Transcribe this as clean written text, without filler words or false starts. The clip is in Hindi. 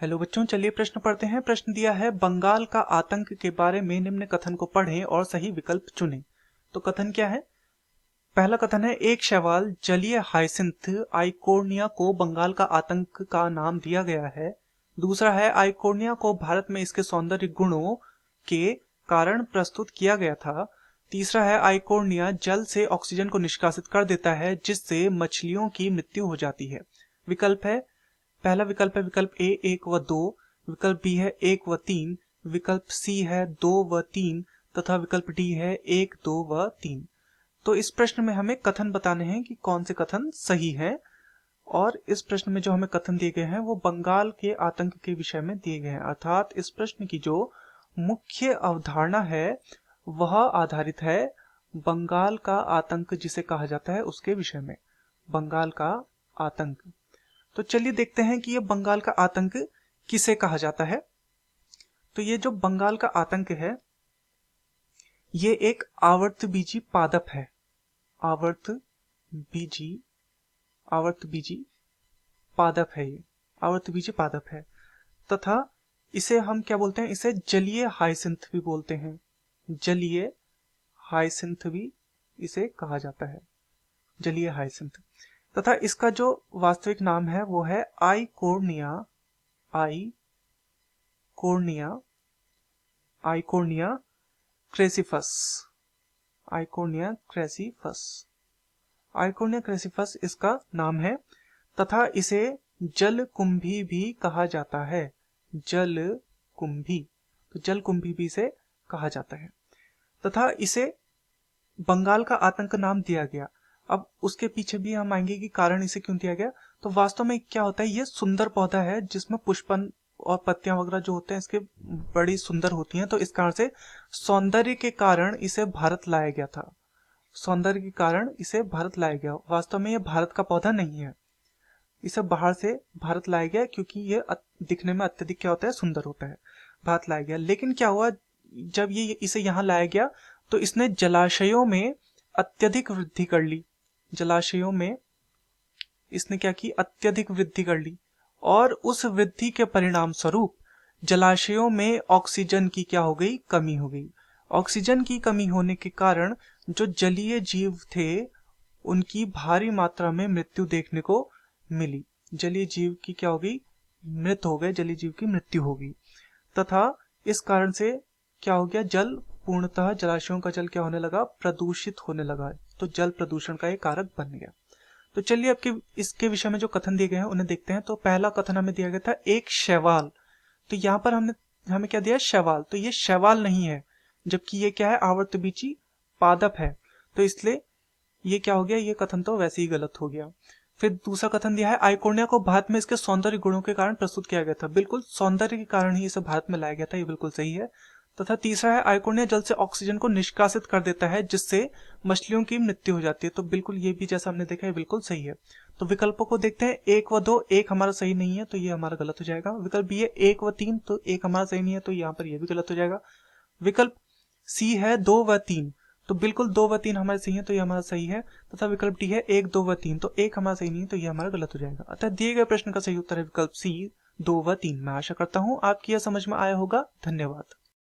हेलो बच्चों, चलिए प्रश्न पढ़ते हैं। प्रश्न दिया है बंगाल का आतंक के बारे में निम्न कथन को पढ़ें और सही विकल्प चुनें। तो कथन क्या है? पहला कथन है, एक शैवाल जलीय हाइसिंथ आइकोर्निया को बंगाल का आतंक का नाम दिया गया है। दूसरा है, आइकोर्निया को भारत में इसके सौंदर्य गुणों के कारण प्रस्तुत किया गया था। तीसरा है, आइकोर्निया जल से ऑक्सीजन को निष्कासित कर देता है जिससे मछलियों की मृत्यु हो जाती है। विकल्प है, पहला विकल्प है विकल्प ए 1 व 2, विकल्प बी है 1 व 3, विकल्प सी है 2 व 3 तथा विकल्प डी है 1, 2 व 3। तो इस प्रश्न में हमें कथन बताने हैं कि कौन से कथन सही हैं, और इस प्रश्न में जो हमें कथन दिए गए हैं वो बंगाल के आतंक के विषय में दिए गए हैं। अर्थात इस प्रश्न की जो मुख्य अवधारणा है वह आधारित है बंगाल का आतंक जिसे कहा जाता है उसके विषय में। बंगाल का आतंक, तो चलिए देखते हैं कि ये बंगाल का आतंक किसे कहा जाता है। तो ये जो बंगाल का आतंक है ये एक आवर्तबीजी पादप है। आवर्तबीजी पादप है, ये आवर्तबीजी पादप है तथा इसे हम क्या बोलते हैं? इसे जलीय हाइसिंथ भी बोलते हैं। जलीय हाइसिंथ भी इसे कहा जाता है, जलीय हाइसिंथ। तथा इसका जो वास्तविक नाम है वो है आइकोर्निया क्रेसिफस। आइकोर्निया क्रेसिफस इसका नाम है तथा इसे जलकुंभी भी कहा जाता है। जलकुंभी, तो जलकुंभी भी इसे कहा जाता है तथा इसे बंगाल का आतंक नाम दिया गया। अब उसके पीछे भी हम आएंगे कि कारण इसे क्यों दिया गया। तो वास्तव में क्या होता है, ये सुंदर पौधा है जिसमें पुष्पन और पत्तियां वगैरह जो होते हैं इसके बड़ी सुंदर होती हैं, तो इस कारण से सौंदर्य के कारण इसे भारत लाया गया था। सौंदर्य के कारण इसे भारत लाया गया। वास्तव में ये भारत का पौधा नहीं है, इसे बाहर से भारत लाया गया क्योंकि ये दिखने में अत्यधिक क्या होता है, सुंदर होता है, भारत लाया गया। लेकिन क्या हुआ, जब ये इसे यहाँ लाया गया तो इसने जलाशयों में अत्यधिक वृद्धि कर ली। जलाशयों में इसने क्या की, अत्यधिक वृद्धि कर ली, और उस वृद्धि के परिणाम स्वरूप जलाशयों में ऑक्सीजन की क्या हो गई, कमी हो गई। ऑक्सीजन की कमी होने के कारण जो जलीय जीव थे उनकी भारी मात्रा में मृत्यु देखने को मिली। जलीय जीव की क्या हो गई, मृत हो गए, जलीय जीव की मृत्यु हो गई तथा इस कारण से क्या हो गया, जल पूर्णतः जलाशयों का जल क्या होने लगा, प्रदूषित होने लगा। तो जल प्रदूषण का एक कारक बन गया। तो चलिए आपके इसके विषय में जो कथन दिए गए हैं उन्हें देखते हैं। तो पहला कथन हमें दिया गया था एक शैवाल, तो यहाँ पर हमें क्या दिया, शैवाल। तो ये शैवाल नहीं है, जबकि ये क्या है, आवर्तबीजी पादप है। तो इसलिए ये क्या हो गया, ये कथन तो वैसे ही गलत हो गया। फिर दूसरा कथन दिया है, आइकोर्निया को भारत में इसके सौंदर्य गुणों के कारण प्रस्तुत किया गया था। बिल्कुल सौंदर्य के कारण ही इसे भारत में लाया गया था, ये बिल्कुल सही है। तथा तीसरा है, आइकोर्निया जल से ऑक्सीजन को निष्कासित कर देता है जिससे मछलियों की मृत्यु हो जाती है। तो बिल्कुल ये भी जैसा हमने देखा है बिल्कुल सही है। तो विकल्पों को देखते हैं, 1 व 2, 1 हमारा सही नहीं है तो ये हमारा गलत हो जाएगा। विकल्प बी है 1 व 3, तो 1 हमारा सही नहीं है तो यहाँ पर ये भी गलत हो जाएगा। विकल्प सी है 2 व 3, तो बिल्कुल 2 व 3 हमारे सही है तो ये हमारा सही है। तथा विकल्प डी है 1, 2 व 3, तो 1 हमारा सही नहीं है तो ये हमारा गलत हो जाएगा। अतः दिए गए प्रश्न का सही उत्तर है विकल्प सी 2 व 3। मैं आशा करता हूं आपकी यह समझ में आया होगा। धन्यवाद।